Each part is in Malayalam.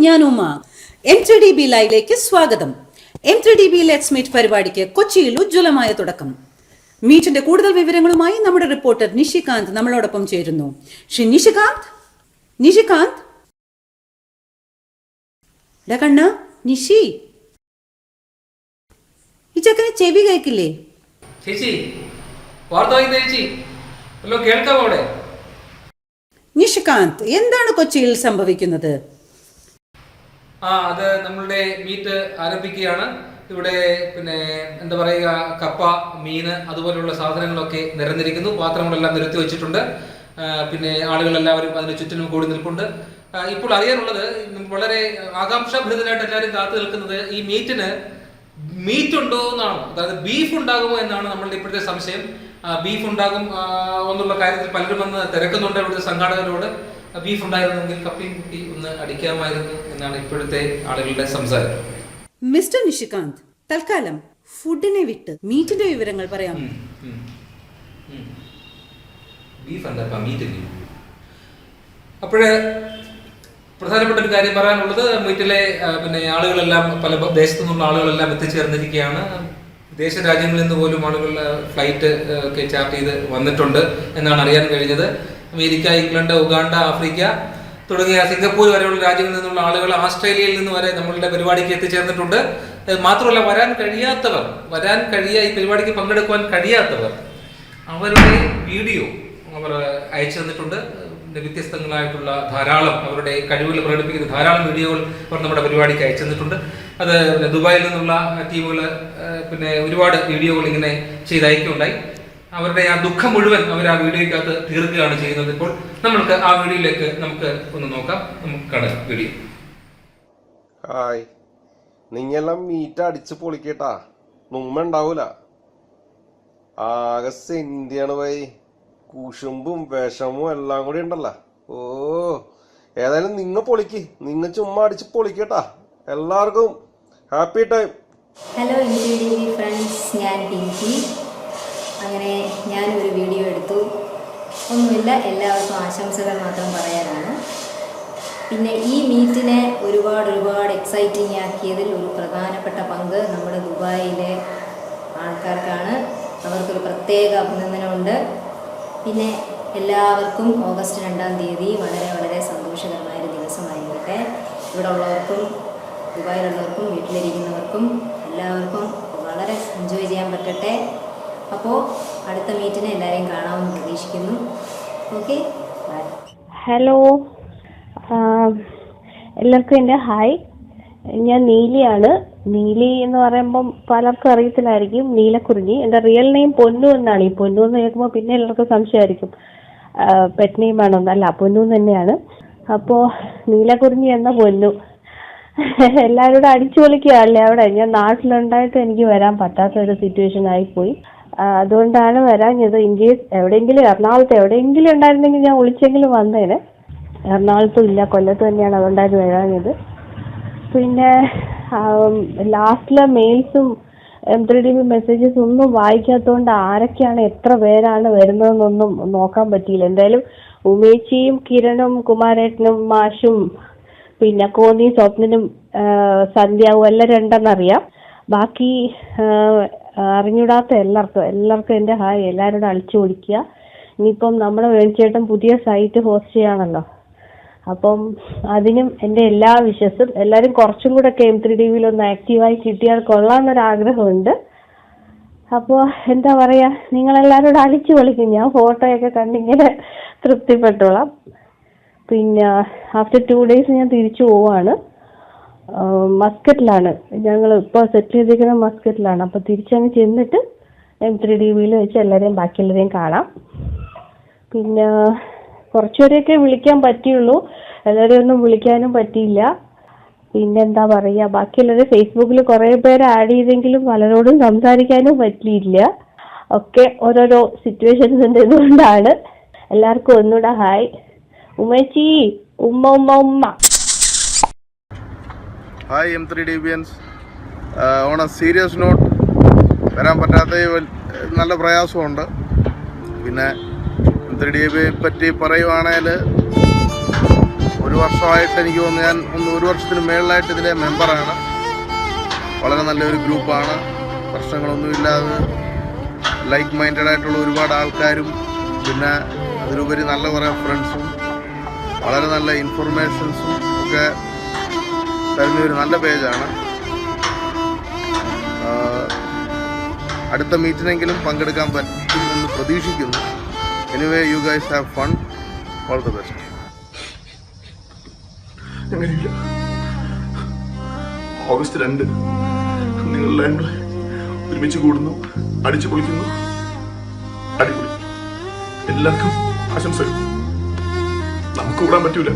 ഞാൻ ഉമ. M3DB ലൈവിലേക്ക് സ്വാഗതം. M3DB ലെറ്റ്സ് മീറ്റ് പരിപാടിക്ക് കൊച്ചിയിൽ ഉജ്ജ്വലമായ തുടക്കം. മീറ്റിന്റെ കൂടുതൽ വിവരങ്ങളുമായി നമ്മുടെ റിപ്പോർട്ടർ നിഷികാന്ത് നമ്മളോടൊപ്പം ചേരുന്നു. ശ്രീ നിഷികാന്ത് കണ്ണ നിഷി, ഈ ചക്കന് ചെവി കേൾക്കില്ലേ? നിഷികാന്ത്, എന്താണ് കൊച്ചിയിൽ സംഭവിക്കുന്നത്? അത് നമ്മളുടെ മീറ്റ് ആരംഭിക്കുകയാണ്. ഇവിടെ പിന്നെ എന്താ പറയുക, കപ്പ, മീന് അതുപോലുള്ള സാധനങ്ങളൊക്കെ നിരന്നിരിക്കുന്നു. പാത്രങ്ങളെല്ലാം നിരത്തി വെച്ചിട്ടുണ്ട്. പിന്നെ ആളുകളെല്ലാവരും അതിന് ചുറ്റിനും കൂടി നിൽപ്പുണ്ട്. ഇപ്പോൾ അറിയാനുള്ളത്, വളരെ ആകാംക്ഷാഭരിതനായിട്ട് എല്ലാവരും കാത്തു നിൽക്കുന്നത് ഈ മീറ്റിന് മീറ്റ് ഉണ്ടോ എന്നാണ്. അതായത് ബീഫ് ഉണ്ടാകുമോ എന്നാണ് നമ്മളുടെ ഇപ്പോഴത്തെ സംശയം. ബീഫ് ഉണ്ടാകും എന്നുള്ള കാര്യത്തിൽ പലരും വന്ന് തിരക്കുന്നുണ്ട് ഇവിടുത്തെ സംഘാടകരോട്. ബീഫ് ഉണ്ടായിരുന്നെങ്കിൽ കപ്പിയും കുട്ടി ഒന്ന് അടിക്കാമായിരുന്നു എന്നാണ് ഇപ്പോഴത്തെ ആളുകളുടെ സംസാരം. മിസ്റ്റർ നിഷികാന്ത്, തൽക്കാലം ഫുഡിനെ വിട്ട് മീറ്റിന്റെ വിവരങ്ങൾ പറയാം. ബീഫ് എന്താ മീറ്റില്ല. അപ്പോഴ് പ്രധാനപ്പെട്ട ഒരു കാര്യം പറയാനുള്ളത്, മീറ്റിലെ പിന്നെ ആളുകളെല്ലാം പല ദേശത്തു നിന്നുള്ള ആളുകളെല്ലാം എത്തിച്ചേർന്നിരിക്കുകയാണ്. വിദേശ രാജ്യങ്ങളിൽ നിന്ന് പോലും ആളുകൾ ഫ്ലൈറ്റ് ഒക്കെ ചാർട്ട് ചെയ്ത് വന്നിട്ടുണ്ട് എന്നാണ് അറിയാൻ കഴിഞ്ഞത്. അമേരിക്ക, ഇംഗ്ലണ്ട്, ഉഗാണ്ട, ആഫ്രിക്ക തുടങ്ങിയ സിംഗപ്പൂർ വരെയുള്ള രാജ്യങ്ങളിൽ നിന്നുള്ള ആളുകൾ, ആസ്ട്രേലിയയിൽ നിന്ന് വരെ നമ്മളുടെ പരിപാടിക്ക് എത്തിച്ചേർന്നിട്ടുണ്ട്. മാത്രമല്ല, ഈ പരിപാടിക്ക് പങ്കെടുക്കുവാൻ കഴിയാത്തവർ അവരുടെ വീഡിയോ അവർ അയച്ചു തന്നിട്ടുണ്ട്. വ്യത്യസ്തങ്ങളായിട്ടുള്ള ധാരാളം അവരുടെ കഴിവുകൾ പ്രകടിപ്പിക്കുന്ന ധാരാളം വീഡിയോകൾ അവർ നമ്മുടെ പരിപാടിക്ക് അയച്ചു തന്നിട്ടുണ്ട്. അത് ദുബായിൽ നിന്നുള്ള ടീമുകൾ പിന്നെ ഒരുപാട് വീഡിയോകൾ ഇങ്ങനെ ചെയ്തയക്കുകയുണ്ടായി. അവരുടെ ആ ദുഃഖം മുഴുവൻ അവർ ആ വീഡിയോയ്ക്കകത്ത് തീർക്കുകയാണ് ചെയ്യുന്നത്. ഇപ്പോൾ നമ്മൾക്ക് ആ വീഡിയോയിലേക്ക് നമുക്ക് ഒന്ന് നോക്കാം. നമുക്ക് കാണാം വീഡിയോ. ഹായ്, നിങ്ങളെല്ലാം മീറ്റ് അടിച്ച് പൊളിക്കട്ടാ, നുമ്മ ഉണ്ടാവൂല. ആകെ സെന്റിയാണ് വൈ, കുശുമ്പും വിഷമും എല്ലാം കൂടി ഉണ്ടല്ലോ. ഓ, ഏതായാലും നിങ്ങ ചുമ്മാ അടിച്ച് പൊളിക്കട്ടാ. എല്ലാവർക്കും happy time. Hello M3DB friends, ഞാൻ പിങ്കി. അങ്ങനെ ഞാനൊരു വീഡിയോ എടുത്തു. ഒന്നുമില്ല, എല്ലാവർക്കും ആശംസകൾ മാത്രം പറയാനാണ്. പിന്നെ ഈ മീറ്റിനെ ഒരുപാട് എക്സൈറ്റിംഗ് ആക്കിയതിൽ ഒരു പ്രധാനപ്പെട്ട പങ്ക് നമ്മുടെ ദുബായിലെ ആൾക്കാർക്കാണ്. അവർക്കൊരു പ്രത്യേക അഭിനന്ദനമുണ്ട്. പിന്നെ എല്ലാവർക്കും ഓഗസ്റ്റ് 2-ാം തീയതി വളരെ സന്തോഷകരമായൊരു ദിവസമായിരിക്കട്ടെ. ഇവിടെ ഉള്ളവർക്കും ദുബായിലുള്ളവർക്കും വീട്ടിലിരിക്കുന്നവർക്കും എല്ലാവർക്കും വളരെ എൻജോയ് ചെയ്യാൻ പറ്റട്ടെ. അപ്പോൾ അടുത്ത മീറ്റിനെ എല്ലാവരെയും കാണാമെന്ന് പ്രതീക്ഷിക്കുന്നു. Okay, by. ഹലോ, എല്ലാവർക്കും എൻ്റെ ഹായ്. ഞാൻ നീലിയാണ്. നീലി എന്ന് പറയുമ്പം പലർക്കും അറിയത്തില്ലായിരിക്കും. നീലക്കുറിഞ്ഞി. എൻ്റെ റിയൽ നെയിം പൊന്നു എന്നാണ്. ഈ പൊന്നു എന്ന് കേൾക്കുമ്പോൾ പിന്നെ എല്ലാവർക്കും സംശയമായിരിക്കും പെറ്റ് നെയിം ആണോ. അല്ല, പൊന്നു തന്നെയാണ്. അപ്പോൾ നീലക്കുറിഞ്ഞി എന്ന പൊന്നു എല്ലാവരോടും അടിച്ചു പൊളിക്കുകയല്ലേ അവിടെ. ഞാൻ നാട്ടിലുണ്ടായിട്ട് എനിക്ക് വരാൻ പറ്റാത്തൊരു സിറ്റുവേഷൻ ആയിപ്പോയി. അതുകൊണ്ടാണ് വരാഞ്ഞത്. ഇൻകേസ് എവിടെയെങ്കിലും എറണാകുളത്ത് എവിടെയെങ്കിലും ഉണ്ടായിരുന്നെങ്കിൽ ഞാൻ വിളിച്ചെങ്കിലും വന്നേനെ. എറണാകുളത്തും ഇല്ല, കൊല്ലത്ത് തന്നെയാണ്. അതുകൊണ്ടായിരുന്നു വരാഞ്ഞത്. പിന്നെ ലാസ്റ്റിലെ മെയിൽസും M3DB മെസ്സേജസ് ഒന്നും വായിക്കാത്തതുകൊണ്ട് ആരൊക്കെയാണ് എത്ര പേരാണ് വരുന്നതെന്നൊന്നും നോക്കാൻ പറ്റിയില്ല. എന്തായാലും ഉമേച്ചിയും കിരണും കുമാരേട്ടനും മാഷും പിന്നെ കോന്നി സ്വപ്നനും സന്ധ്യാവും എല്ലാം ഉണ്ടെന്നറിയാം. ബാക്കി അറിഞ്ഞൂടാത്ത എല്ലാവർക്കും എൻ്റെ ഹായ്. എല്ലാവരോടും അടിച്ചു പൊളിക്കുക. ഇനിയിപ്പം നമ്മുടെ വേണിച്ചേട്ടൻ പുതിയ സൈറ്റ് ഹോസ്റ്റ് ചെയ്യാണല്ലോ. അപ്പം അതിനും എൻ്റെ എല്ലാ വിശ്വസും. എല്ലാവരും കുറച്ചും കൂടെ ഒക്കെ M3DB ഒന്ന് ആക്റ്റീവായി കിട്ടിയാൽ കൊള്ളാമെന്നൊരാഗ്രഹമുണ്ട്. അപ്പോൾ എന്താ പറയുക, നിങ്ങളെല്ലാവരോടും അടിച്ചു പൊളിക്കും. ഞാൻ ഫോട്ടോയൊക്കെ കണ്ടിങ്ങനെ തൃപ്തിപ്പെട്ടോളാം. പിന്നെ ആഫ്റ്റർ 2 days ഞാൻ തിരിച്ചു പോവാണ്. മസ്കറ്റിലാണ് ഞങ്ങൾ ഇപ്പോൾ സെറ്റിൽ ചെയ്തിരിക്കുന്ന, മസ്കറ്റിലാണ്. അപ്പോൾ തിരിച്ചങ്ങ് ചെന്നിട്ട് M3DB വെച്ച് ബാക്കിയുള്ളവരെയും കാണാം. പിന്നെ കുറച്ചുപേരെയൊക്കെ വിളിക്കാൻ പറ്റിയുള്ളൂ, എല്ലാവരെയും ഒന്നും വിളിക്കാനും പറ്റിയില്ല. പിന്നെന്താ പറയുക, ബാക്കിയുള്ളവരെ ഫേസ്ബുക്കിൽ കുറേ പേര് ആഡ് ചെയ്തെങ്കിലും പലരോടും സംസാരിക്കാനും പറ്റിയില്ല. ഒക്കെ ഓരോരോ സിറ്റുവേഷൻസ് ഉള്ളതുകൊണ്ടാണ്. എല്ലാവർക്കും ഒന്നുകൂടെ ഹായ്. ഉമ്മച്ചി, ഉമ്മ. Hi M3DBians. On A serious not, വരാൻ പറ്റാത്ത നല്ല പ്രയാസമുണ്ട്. പിന്നെ M3DB പറ്റി പറയുവാണെങ്കിൽ ഒരു വർഷമായിട്ട് എനിക്ക് തോന്നുന്നു ഞാൻ ഒരു വർഷത്തിന് മേളിലായിട്ട് ഇതിലെ മെമ്പറാണ്. വളരെ നല്ലൊരു ഗ്രൂപ്പാണ്. പ്രശ്നങ്ങളൊന്നുമില്ലാതെ ലൈക്ക് മൈൻഡഡ് ആയിട്ടുള്ള ഒരുപാട് ആൾക്കാരും പിന്നെ അതിലുപരി നല്ല കുറേ ഫ്രണ്ട്സും വളരെ നല്ല ഇൻഫർമേഷൻസും ഒക്കെ തരുന്നൊരു നല്ല പേജാണ്. അടുത്ത മീറ്റിനെങ്കിലും പങ്കെടുക്കാൻ പറ്റുമെന്ന് പ്രതീക്ഷിക്കുന്നു. Anyway you guys have fun. All the best. August 2 നിങ്ങളെല്ലാം ഒരുമിച്ച് കൂടുന്നു, അടിച്ചു പൊളിക്കുന്നു. അടിപൊളി. എല്ലാവർക്കും ആശംസകൾ. നമുക്ക് കൂടാൻ പറ്റൂല,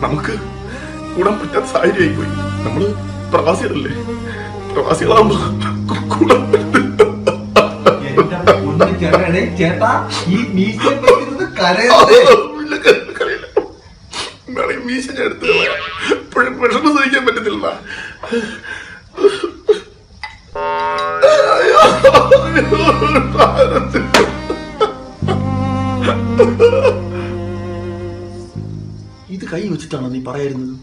നമുക്ക് കൂടാൻ പറ്റാത്ത സാഹചര്യമായി പോയി. നമ്മള് പ്രവാസികളല്ലേ, പ്രവാസികളാകുമ്പോ കൂടാൻ പറ്റില്ല. മീശ ഞാൻ എടുത്ത് ഇപ്പോഴും വിഷമം സഹിക്കാൻ പറ്റത്തില്ല. ഇത് കൈ വെച്ചിട്ടാണോ നീ പറയായിരുന്നത്?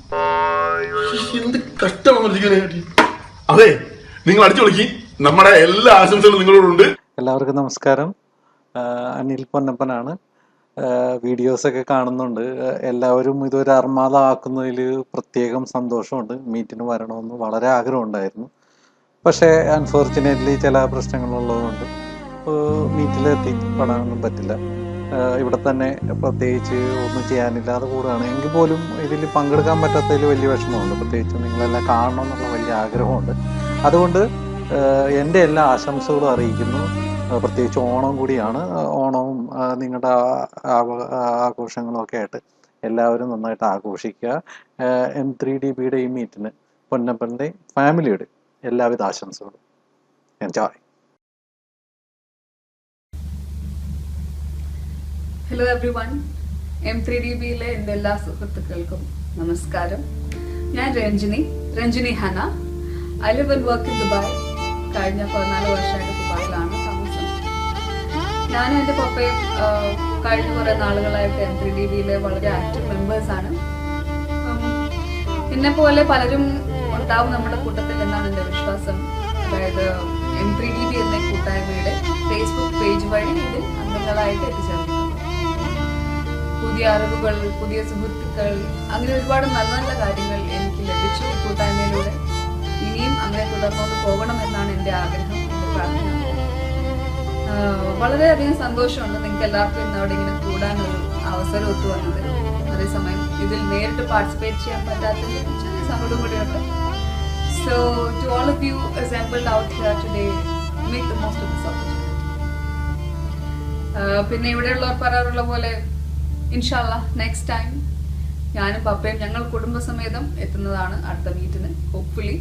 എന്ത് കഷ്ടമാണോ ജീവിതം. അതെ, നിങ്ങൾ അടിച്ചു വിളിക്കി. നമ്മുടെ എല്ലാ ആശംസകളും നിങ്ങളോടുണ്ട്. എല്ലാവർക്കും നമസ്കാരം. അനിൽ പൊന്നപ്പനാണ്. വീഡിയോസൊക്കെ കാണുന്നുണ്ട്. എല്ലാവരും ഇതൊരു ആക്കുന്നതിൽ പ്രത്യേകം സന്തോഷമുണ്ട്. മീറ്റിന് വരണമെന്ന് വളരെ ആഗ്രഹമുണ്ടായിരുന്നു. പക്ഷേ അൺഫോർച്ചുനേറ്റ്ലി ചില പ്രശ്നങ്ങളുള്ളതുകൊണ്ട് മീറ്റിലെത്തിപ്പെടാനൊന്നും പറ്റില്ല. ഇവിടെ തന്നെ പ്രത്യേകിച്ച് ഒന്നും ചെയ്യാനില്ലാതെ കൂടാണ്. എങ്കിൽ പോലും ഇതിൽ പങ്കെടുക്കാൻ പറ്റാത്തതിൽ വലിയ വിഷമമുണ്ട്. പ്രത്യേകിച്ച് നിങ്ങളെല്ലാം കാണണം എന്നുള്ള വലിയ ആഗ്രഹമുണ്ട്. അതുകൊണ്ട് എൻ്റെ എല്ലാ ആശംസകളും അറിയിക്കുന്നു. പ്രത്യേകിച്ച് ഓണം കൂടിയാണ്. ഓണവും നിങ്ങളുടെ ആഘോഷങ്ങളും ഒക്കെ ആയിട്ട് എല്ലാവരും നന്നായിട്ട് ആഘോഷിക്കുക. M3DBയുടെ ഈ മീറ്റിന് പൊന്നപ്പൻ്റെ ഫാമിലിയുടെ എല്ലാവിധ ആശംസകളും. എൻജോയ്. Hello everyone. M3DBയിലെ എൻ്റെ എല്ലാ സുഹൃത്തുക്കൾക്കും നമസ്കാരം. ഞാൻ Ranjini Hana. I live and work in Dubai. കഴിഞ്ഞ 14 വർഷമായിട്ട് ദുബായിലാണ് താമസം. ഞാനും എൻ്റെ പപ്പയും കഴിഞ്ഞ കുറേ നാളുകളായിട്ട് M3DBയിലെ വളരെ ആക്റ്റീവ് മെമ്പേഴ്സാണ്. എന്നെ പോലെ പലരും ഉണ്ടാവും നമ്മുടെ കൂട്ടത്തിൽ എന്നാണ് എൻ്റെ വിശ്വാസം. അതായത് M3DB എന്ന കൂട്ടായ്മയുടെ ഫേസ്ബുക്ക് പേജ് വഴി ഇതിൽ അംഗങ്ങളായിട്ട് എത്തിച്ചേർന്നു. പുതിയ അറിവുകൾ, പുതിയ സുഹൃത്തുക്കൾ, അങ്ങനെ ഒരുപാട് നല്ല നല്ല കാര്യങ്ങൾ എനിക്ക് ലഭിച്ചു ഈ കൂട്ടായ്മയിലൂടെ. ഇനിയും അങ്ങനെ തുടർന്നുകൊണ്ട് പോകണമെന്നാണ് എൻ്റെ ആഗ്രഹം, എൻ്റെ പ്രാർത്ഥന. വളരെയധികം സന്തോഷമുണ്ട് നിങ്ങൾക്ക് എല്ലാവർക്കും ഇന്ന് അവിടെ ഇങ്ങനെ കൂടാനൊരു അവസരം ഒത്തു വന്നത്. അതേസമയം ഇതിൽ നേരിട്ട് പാർട്ടിസിപ്പേറ്റ് ചെയ്യാൻ പറ്റാത്തതിൽ ചെറിയ സങ്കടം കൂടിയുണ്ട്. So to all of you assembled out here today, make the most of this opportunity. പിന്നെ ഇവിടെയുള്ളവർ പറയാറുള്ള പോലെ ഇൻഷാല്ലാ നെക്സ്റ്റ് ടൈം ഞാനും പപ്പയും ഞങ്ങൾ കുടുംബസമേതം എത്തുന്നതാണ് അടുത്ത മീറ്റിന്, ഹോപ്പ്ഫുള്ളി.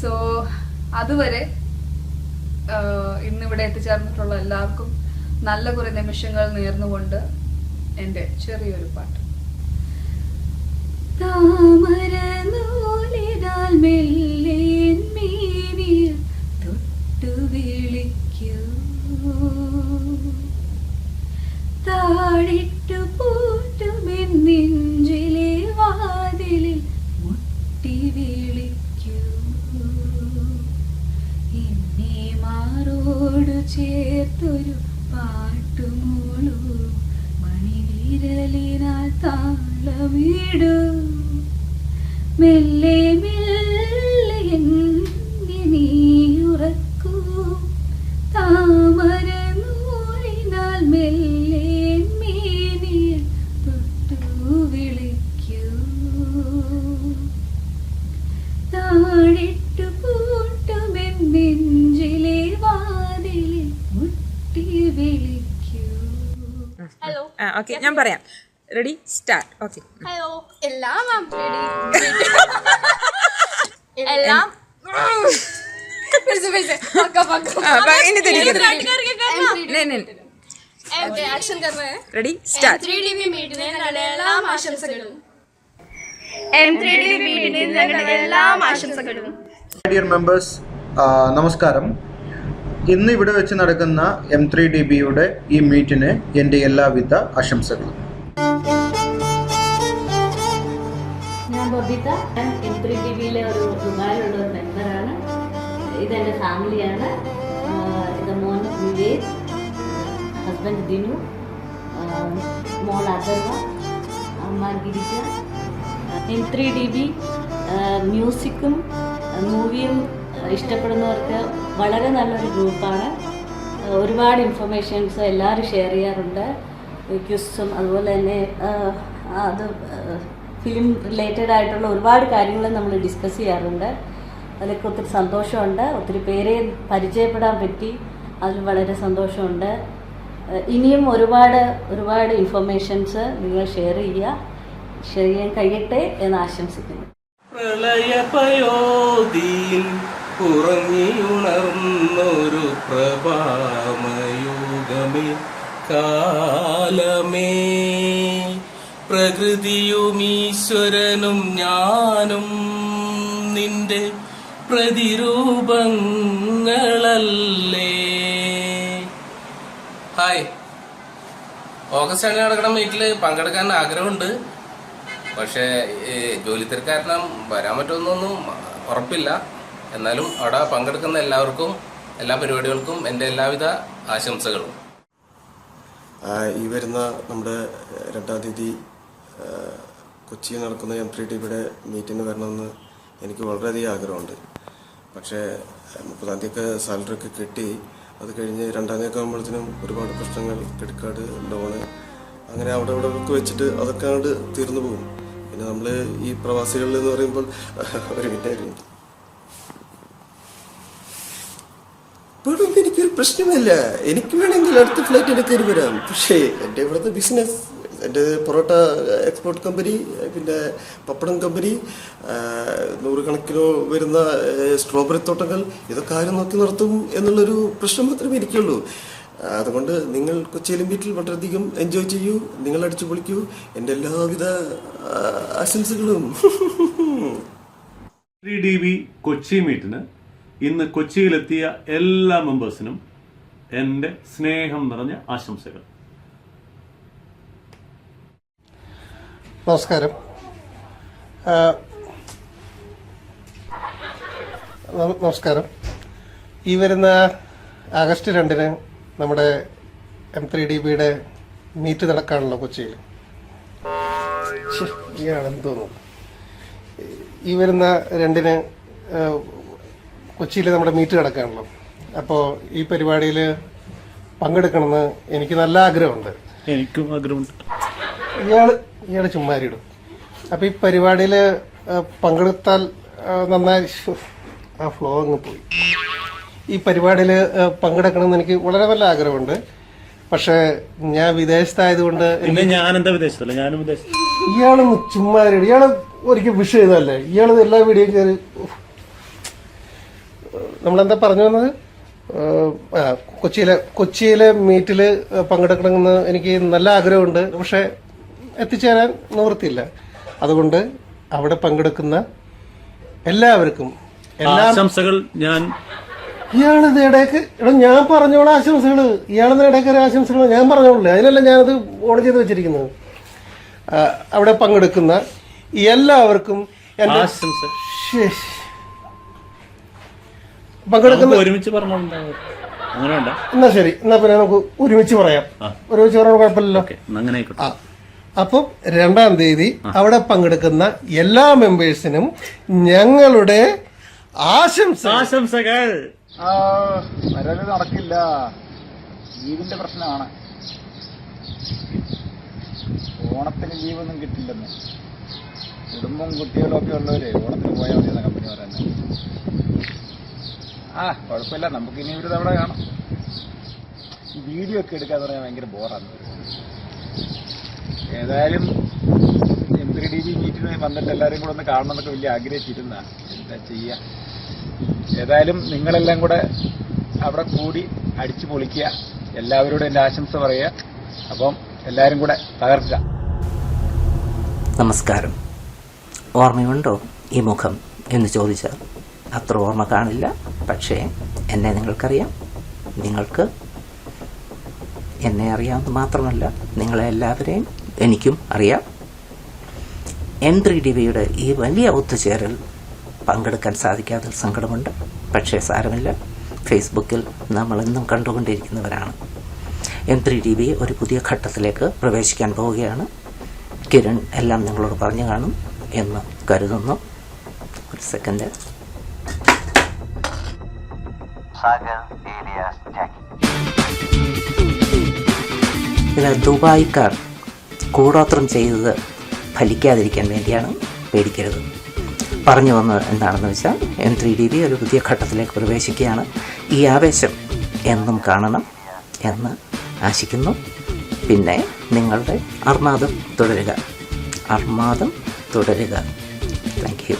സോ അതുവരെ ഇന്നിവിടെ എത്തിച്ചേർന്നിട്ടുള്ള എല്ലാവർക്കും നല്ല കുറെ നിമിഷങ്ങൾ നേർന്നുകൊണ്ട് എൻ്റെ ചെറിയൊരു പാട്ട്. താമരനൂലിനാൽ മെല്ലെ മീനിൽ തൊട്ടു വിളിക്കൂ, താഴിട്ടു പൂട്ടുമെൻ നെഞ്ചിലെ വാതിലിൽ മുട്ടി വിളിക്കൂ, എന്നെ മാറോടു ചേർത്തൊരു പാട്ടുമൂളൂ, മണിവിരലിനാൽ താളമിടൂ, മെല്ലെ മെല്ലെ എന്നെ നീ ഉറക്കൂ, താമര നൂലിനാൽ മെല്ലെ മേനിൽ തൊട്ടു വിളിക്കൂ, താഴിട്ടു പൂട്ടുമെൻ നെഞ്ചിലെ വാതിലിൽ മുട്ടി വിളിക്കൂ. ഹലോ. ഓക്കെ, ഞാൻ പറയാം. Ready, start. ഓക്കെ. ഹലോ, എല്ലാം എല്ലാം റെഡി, സ്റ്റാർട്ട്. M3DB മീറ്റിന് ഞങ്ങളുടെ എല്ലാ ആശംസകളും. M3DB മീറ്റിന് ഞങ്ങളുടെ എല്ലാ ആശംസകളും. ഡിയർ മെമ്പേഴ്സ്, നമസ്കാരം. ഇന്ന് ഇവിടെ വെച്ച് നടക്കുന്ന M3DBയുടെ ഈ മീറ്റിന് എൻ്റെ എല്ലാവിധ ആശംസകളും. വർദ്ധിത. ഞാൻ M3TV ഒരു ദുബായിലുള്ള ഒരു മെമ്പറാണ്. ഇതെൻ്റെ ഫാമിലിയാണ്. ഇത് മോൻ വിവേക്, ഹസ്ബൻഡ് ദിനു, മോൾ അഥർവ, അമ്മ ഗിരിജ. M3DB മ്യൂസിക്കും മൂവിയും ഇഷ്ടപ്പെടുന്നവർക്ക് വളരെ നല്ലൊരു ഗ്രൂപ്പാണ്. ഒരുപാട് ഇൻഫർമേഷൻസ് എല്ലാവരും ഷെയർ ചെയ്യാറുണ്ട്. ക്വിസും അതുപോലെ തന്നെ അത് ഫിലിം റിലേറ്റഡ് ആയിട്ടുള്ള ഒരുപാട് കാര്യങ്ങൾ നമ്മൾ ഡിസ്കസ് ചെയ്യാറുണ്ട്. അതിലൊക്കെ ഒത്തിരി സന്തോഷമുണ്ട്. ഒത്തിരി പേരെ പരിചയപ്പെടാൻ പറ്റി, അതിൽ വളരെ സന്തോഷമുണ്ട്. ഇനിയും ഒരുപാട് ഇൻഫർമേഷൻസ് നിങ്ങൾ ഷെയർ ചെയ്യാൻ കഴിയട്ടെ എന്ന് ആശംസിക്കുന്നു. പ്രളയപയോധിയിൽ ഉറങ്ങിയുണർന്നൊരു പ്രഭാമയുഗമേ കാലമേ, പ്രകൃതിയും ഈശ്വരനും ഞാനും നിന്റെ പ്രതിരൂപങ്ങളല്ലേ. ഹായ്, ഓഗസ്റ്റ് 2 നടക്കുന്ന മീറ്റിൽ പങ്കെടുക്കാൻ ആഗ്രഹമുണ്ട്. പക്ഷേ ജോലി തിരക്കാരണം വരാൻ പറ്റുമെന്നൊന്നും ഉറപ്പില്ല. എന്നാലും അവിടെ പങ്കെടുക്കുന്ന എല്ലാവർക്കും എല്ലാ പരിപാടികൾക്കും എൻ്റെ എല്ലാവിധ ആശംസകളും. ഈ വരുന്ന നമ്മുടെ 2-ാം തീയതി കൊച്ചിയിൽ നടക്കുന്ന M3DBയുടെ മീറ്റിന് വരണമെന്ന് എനിക്ക് വളരെയധികം ആഗ്രഹമുണ്ട്. പക്ഷേ 30-ാം തീയതിയൊക്കെ സാലറി ഒക്കെ കിട്ടി. അത് കഴിഞ്ഞ് 2-ാം തീയതി ആകുമ്പോഴത്തേനും ഒരുപാട് പ്രശ്നങ്ങൾ, ക്രെഡിറ്റ് കാർഡ്, ലോണ്, അങ്ങനെ അവിടെ വെച്ചിട്ട് അതൊക്കെ അങ്ങോട്ട് തീർന്നു പോകും. പിന്നെ നമ്മൾ ഈ പ്രവാസികളിൽ എന്ന് പറയുമ്പോൾ ഒരു മിനിറ്റ്, ഇപ്പോഴും എനിക്കൊരു പ്രശ്നമില്ല. എനിക്ക് വേണമെങ്കിൽ അടുത്ത ഫ്ലൈറ്റ് എടുക്കാൻ വരാം. പക്ഷേ എൻ്റെ ഇവിടുത്തെ ബിസിനസ്, എൻ്റെ പൊറോട്ട എക്സ്പോർട്ട് കമ്പനി, പിന്നെ പപ്പടം കമ്പനി, 100 കണക്കിനോ വരുന്ന സ്ട്രോബെറി തോട്ടങ്ങൾ, ഇതൊക്കെ ആരും നോക്കി നടത്തും എന്നുള്ളൊരു പ്രശ്നം മാത്രമേ എനിക്കുള്ളൂ. അതുകൊണ്ട് നിങ്ങൾ കൊച്ചിയിലും വീട്ടിൽ വളരെയധികം എൻജോയ് ചെയ്യൂ, നിങ്ങൾ അടിച്ചു പൊളിക്കൂ. എൻ്റെ എല്ലാവിധ ആശംസകളും. M3DB കൊച്ചി മീറ്റിന് ഇന്ന് കൊച്ചിയിലെത്തിയ എല്ലാ മെമ്പേഴ്സിനും എൻ്റെ സ്നേഹം നിറഞ്ഞ ആശംസകൾ. നമസ്കാരം. ഈ വരുന്ന ആഗസ്റ്റ് 2-ന് നമ്മുടെ M3DBയുടെ മീറ്റ് നടക്കാണല്ലോ കൊച്ചിയിൽ. ഇയാളെന്ന് തോന്നുന്നു. ഈ വരുന്ന 2-ന് കൊച്ചിയിൽ നമ്മുടെ മീറ്റ് നടക്കാണല്ലോ. അപ്പോൾ ഈ പരിപാടിയിൽ പങ്കെടുക്കണമെന്ന് എനിക്ക് നല്ല ആഗ്രഹമുണ്ട്. എനിക്കും ആഗ്രഹമുണ്ട്. ഇയാൾ ചുമ്മാരിടും. അപ്പോൾ ഈ പരിപാടിയിൽ പങ്കെടുത്താൽ നന്നായി. ആ ഫ്ലോ അങ്ങ് പോയി. ഈ പരിപാടിയിൽ പങ്കെടുക്കണമെന്ന് എനിക്ക് വളരെ നല്ല ആഗ്രഹമുണ്ട്. പക്ഷേ ഞാൻ വിദേശത്തായതുകൊണ്ട്. ഞാനെന്താ വിദേശത്തല്ല, ഞാനും വിദേശത്ത്. ഇയാളൊന്ന് ചുമ്മാരിടും. ഇയാൾ ഒരിക്കൽ വിഷ് ചെയ്തല്ലേ. ഇയാൾ എല്ലാ വീഡിയോയും കയറി. നമ്മളെന്താ പറഞ്ഞു വന്നത്? കൊച്ചിയിലെ മീറ്റിൽ പങ്കെടുക്കണമെന്ന് എനിക്ക് നല്ല ആഗ്രഹമുണ്ട്. പക്ഷെ എത്തിച്ചേരാൻ നിവൃത്തിയില്ല. അതുകൊണ്ട് അവിടെ പങ്കെടുക്കുന്ന എല്ലാവർക്കും ആശംസകൾ. ഇയാളിത് ഇടയ്ക്ക് ഞാൻ പറഞ്ഞോളാം ആശംസകൾ. ഇയാളിന്ന് ഇടയ്ക്ക് ആശംസകൾ ഞാൻ പറഞ്ഞോളൂ. അതിനല്ല ഞാനത് ഓൺ ചെയ്ത് വെച്ചിരിക്കുന്നത്. അവിടെ പങ്കെടുക്കുന്ന എല്ലാവർക്കും ഒരുമിച്ച് പറഞ്ഞു. എന്നാ ശരി, എന്നാ പിന്നെ നമുക്ക് ഒരുമിച്ച് പറയാം. ഒരുമിച്ച് പറയാൻ കുഴപ്പമില്ലല്ലോ. അപ്പം 2-ാം തീയതി അവിടെ പങ്കെടുക്കുന്ന എല്ലാ മെമ്പേഴ്സിനും ഞങ്ങളുടെ ആശംസകൾ. വരല് നടക്കില്ല, ലീവിന്റെ പ്രശ്നമാണ്. ഓണത്തിന് ലീവൊന്നും കിട്ടില്ലെന്ന്. കുടുംബം കുട്ടികളും ഒക്കെ ഉള്ളവര് ഓണത്തിന് പോയാൽ മതി കമ്പനി പറയാൻ. കുഴപ്പമില്ല, നമുക്ക് ഇനി ഒരു തവണ കാണാം. ഈ വീഡിയോ ഒക്കെ എടുക്കാന്ന് പറയാൻ ഭയങ്കര ബോറാണ്. ഏതായാലും M3DB മീറ്റിന് വന്നിട്ട് എല്ലാവരും കൂടെ ഒന്ന് കാണണമെന്നൊക്കെ വലിയ ആഗ്രഹിച്ചിരുന്ന. എന്താ ചെയ്യുക? ഏതായാലും നിങ്ങളെല്ലാം കൂടെ അവിടെ കൂടി അടിച്ചു പൊളിക്കുക. എല്ലാവരോടും എൻ്റെ ആശംസ പറയുക. അപ്പം എല്ലാവരും കൂടെ തകർക്കുക. നമസ്കാരം. ഓർമ്മയുണ്ടോ ഈ മുഖം എന്ന് ചോദിച്ചാൽ അത്ര ഓർമ്മ കാണില്ല. പക്ഷേ എന്നെ നിങ്ങൾക്കറിയാം. നിങ്ങൾക്ക് എന്നെ അറിയാമെന്ന് മാത്രമല്ല, നിങ്ങളെ എല്ലാവരെയും എനിക്കും അറിയാം. M3DBയുടെ ഈ വലിയ ഒത്തുചേരൽ പങ്കെടുക്കാൻ സാധിക്കാതെ സങ്കടമുണ്ട്. പക്ഷേ സാരമില്ല, ഫേസ്ബുക്കിൽ നമ്മളെന്നും കണ്ടുകൊണ്ടിരിക്കുന്നവരാണ്. M3DB ഒരു പുതിയ ഘട്ടത്തിലേക്ക് പ്രവേശിക്കാൻ പോവുകയാണ്. കിരൺ എല്ലാം നിങ്ങളോട് പറഞ്ഞു കാണും എന്ന് കരുതുന്നു. ഒരു സെക്കൻഡ്. ഇത് ദുബായിക്കാർ കൂടോത്രം ചെയ്തത് ഫലിക്കാതിരിക്കാൻ വേണ്ടിയാണ്, പേടിക്കരുത്. പറഞ്ഞു വന്നത് എന്താണെന്ന് വെച്ചാൽ M3DB ഒരു പുതിയ ഘട്ടത്തിലേക്ക് പ്രവേശിക്കുകയാണ്. ഈ ആവേശം എന്നും കാണണം എന്ന് ആശിക്കുന്നു. പിന്നെ നിങ്ങളുടെ അർമാദം തുടരുക, അർമാദം തുടരുക. Thank you.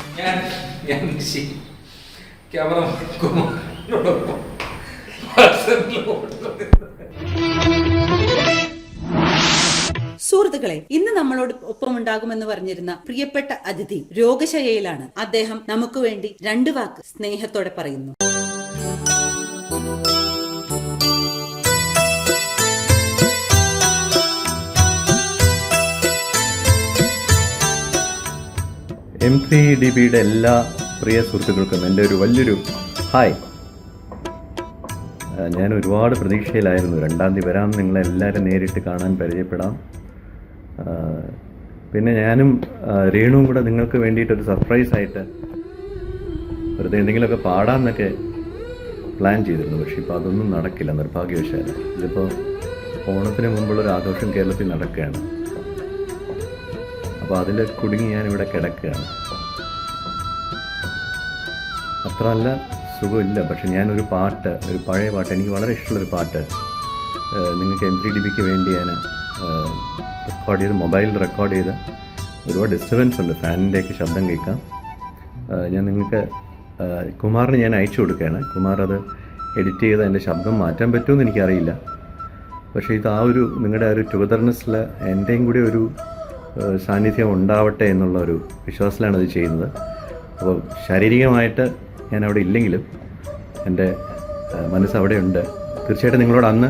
സുഹൃത്തുക്കളെ, ഇന്ന് നമ്മളോട് ഒപ്പം ഉണ്ടാകുമെന്ന് പറഞ്ഞിരുന്ന പ്രിയപ്പെട്ട അതിഥി രോഗശയ്യയിലാണ്. അദ്ദേഹം നമുക്ക് വേണ്ടി 2 വാക്ക് സ്നേഹത്തോടെ പറയുന്നു. M3DBയുടെ എല്ലാ പ്രിയ സുഹൃത്തുക്കൾക്കും എൻ്റെ ഒരു വലിയൊരു ഹായ്. ഞാൻ ഒരുപാട് പ്രതീക്ഷയിലായിരുന്നു. 2-ാം തീയതി വരാം, നിങ്ങളെല്ലാവരും നേരിട്ട് കാണാൻ, പരിചയപ്പെടാം. പിന്നെ ഞാനും രേണുവും കൂടെ നിങ്ങൾക്ക് വേണ്ടിയിട്ടൊരു സർപ്രൈസായിട്ട് വെറുതെ എന്തെങ്കിലുമൊക്കെ പാടാമെന്നൊക്കെ പ്ലാൻ ചെയ്തിരുന്നു. പക്ഷേ ഇപ്പോൾ അതൊന്നും നടക്കില്ല, നിർഭാഗ്യവശാൽ. ഇതിപ്പോൾ ഓണത്തിന് മുമ്പുള്ളൊരു ആഘോഷം കേരളത്തിൽ നടക്കുകയാണ്. അപ്പോൾ അതിൽ കുടുങ്ങി ഞാനിവിടെ കിടക്കുകയാണ്. അത്ര നല്ല സുഖമില്ല. പക്ഷെ ഞാനൊരു പാട്ട്, ഒരു പഴയ പാട്ട്, എനിക്ക് വളരെ ഇഷ്ടമുള്ളൊരു പാട്ട് നിങ്ങൾക്ക് M3DBക്ക് വേണ്ടി ഞാൻ റെക്കോർഡ് ചെയ്ത്, മൊബൈലിൽ റെക്കോർഡ് ചെയ്ത്, ഒരുപാട് ഡിസ്റ്റർബൻസ് ഉണ്ട്, ഫാനിൻ്റെയൊക്കെ ശബ്ദം കേൾക്കാം. ഞാൻ നിങ്ങൾക്ക് കുമാറിന് ഞാൻ അയച്ചു കൊടുക്കുകയാണ്. കുമാർ അത് എഡിറ്റ് ചെയ്ത് എൻ്റെ ശബ്ദം മാറ്റാൻ പറ്റുമെന്ന് എനിക്കറിയില്ല. പക്ഷേ ഇത് ആ ഒരു നിങ്ങളുടെ ആ ഒരു ടുഗദർനെസ്സിൽ എൻ്റെയും കൂടി ഒരു സാന്നിധ്യം ഉണ്ടാവട്ടെ എന്നുള്ള ഒരു വിശ്വാസത്തിലാണ് അത് ചെയ്യുന്നത്. അപ്പോൾ ശാരീരികമായിട്ട് ഞാൻ അവിടെ ഇല്ലെങ്കിലും എൻ്റെ മനസ്സ് അവിടെയുണ്ട്. തീർച്ചയായിട്ടും നിങ്ങളോട് അന്ന്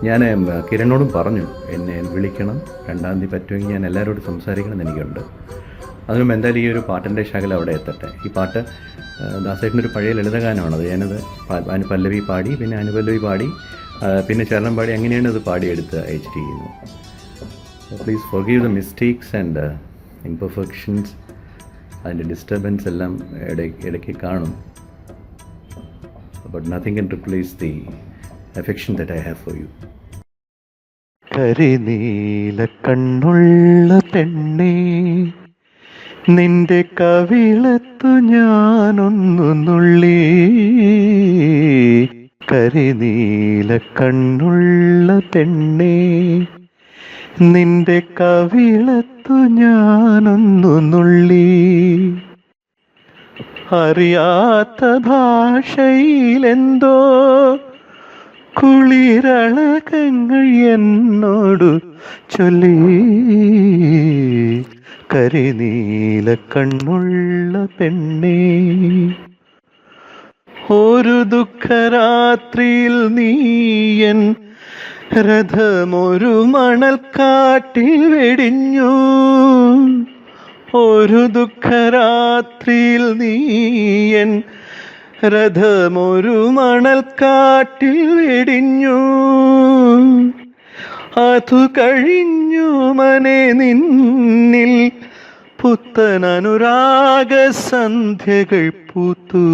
ഞാൻ കിരണോടും പറഞ്ഞു, എന്നെ വിളിക്കണം, 2-ാം തീയതി പറ്റുമെങ്കിൽ ഞാൻ എല്ലാവരോടും സംസാരിക്കണം എനിക്കുണ്ട്. അതിനും എന്തായാലും ഈ ഒരു പാട്ടിൻ്റെ ശകലം അവിടെ എത്തട്ടെ. ഈ പാട്ട് ദാസേട്ടനൊരു പഴയ ലളിതഗാനമാണത്. ഞാനത് പല്ലവി പാടി, പിന്നെ അനുപല്ലവി പാടി, പിന്നെ ചരണം പാടി, അങ്ങനെയാണ് അത് പാടിയെടുത്ത് അയച്ചിരിക്കുന്നത്. Please forgive the mistakes and imperfections. അതിൻ്റെ ഡിസ്റ്റർബൻസ് എല്ലാം ഇടയ്ക്ക് കാണും. But nothing can replace the affection that I have for you. കരിനീല കണ്ണുള്ള പെണ്ണേ, നിന്റെ കവിളത്തു ഞാനൊന്നു നുള്ളി. കരിനീല കണ്ണുള്ള പെണ്ണേ, നിന്റെ കവിളത്തു ഞാനൊന്നു നുള്ളി. അറിയാത്ത ഭാഷയിലെന്തോ കുളിരളകങ്ങൾ എന്നോടു ചൊല്ലി. കരിനീല കണ്ണുള്ള പെണ്ണേ, ഒരു ദുഃഖരാത്രിയിൽ നീയൻ രഥമൊരു മണൽക്കാട്ടിൽ വെടിഞ്ഞു. ഒരു ദുഃഖരാത്രിയിൽ നീയൻ രഥമൊരു മണൽക്കാട്ടിൽ വെടിഞ്ഞു. അതു കഴിഞ്ഞു മനെ നിന്നിൽ പുത്തൻ അനുരാഗ സന്ധ്യകൾ പൂത്തു.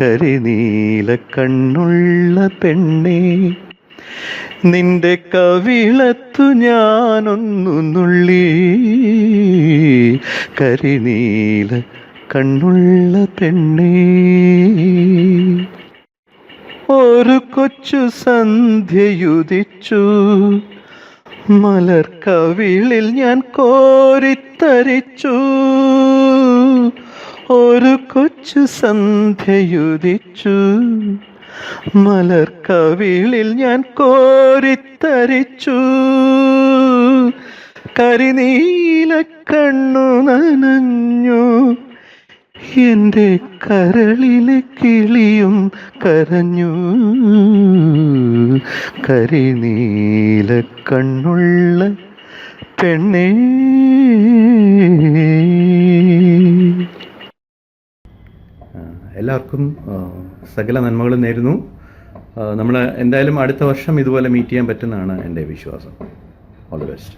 കരിനീല കണ്ണുള്ള പെണ്ണേ, നിന്റെ കവിളത്തു ഞാനൊന്നു നുള്ളി. കരിനീല കണ്ണുള്ള പെണ്ണേ, ഒരു കൊച്ചു സന്ധ്യയുദിച്ചു. മലർക്കവിളിൽ ഞാൻ കോരിത്തരിച്ചു. ഒരു കൊച്ചു സന്ധ്യയുദിച്ചു. മലർക്കവിളിൽ ഞാൻ കോരിത്തരിച്ചു. കരിനീല കണ്ണു നനഞ്ഞു. എൻ്റെ കരളിലെ കിളിയും കരഞ്ഞു. കരിനീല കണ്ണുള്ള പെണ്ണേ. എല്ലാവർക്കും സകല നന്മകളും നേരുന്നു. നമ്മൾ എന്തായാലും അടുത്ത വർഷം ഇതുപോലെ മീറ്റ് ചെയ്യാൻ പറ്റുന്നതാണ് എൻ്റെ വിശ്വാസം. All the best.